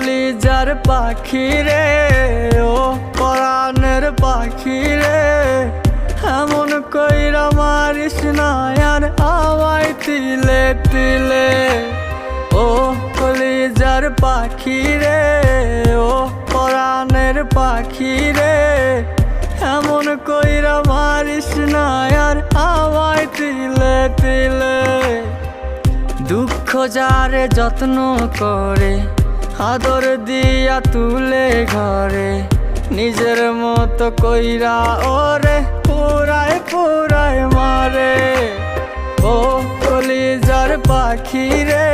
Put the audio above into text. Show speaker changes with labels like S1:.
S1: কলিজার পাখি রে, ও পরাণের পাখি রে, এমন কইরা মারিস না আর আমায় তিলে তিলে। ও কলিজার পাখি রে, ও পরাণের পাখি রে, এমন কইরা মারিস না আর আমায় তিলে তিলে। দুঃখ যারে যত্ন করে, আদর দিয়া তুলে ঘরে, নিজের মতো কইরা ওরে পুরায় পুরায় মারে। ও কলিজার পাখি রে,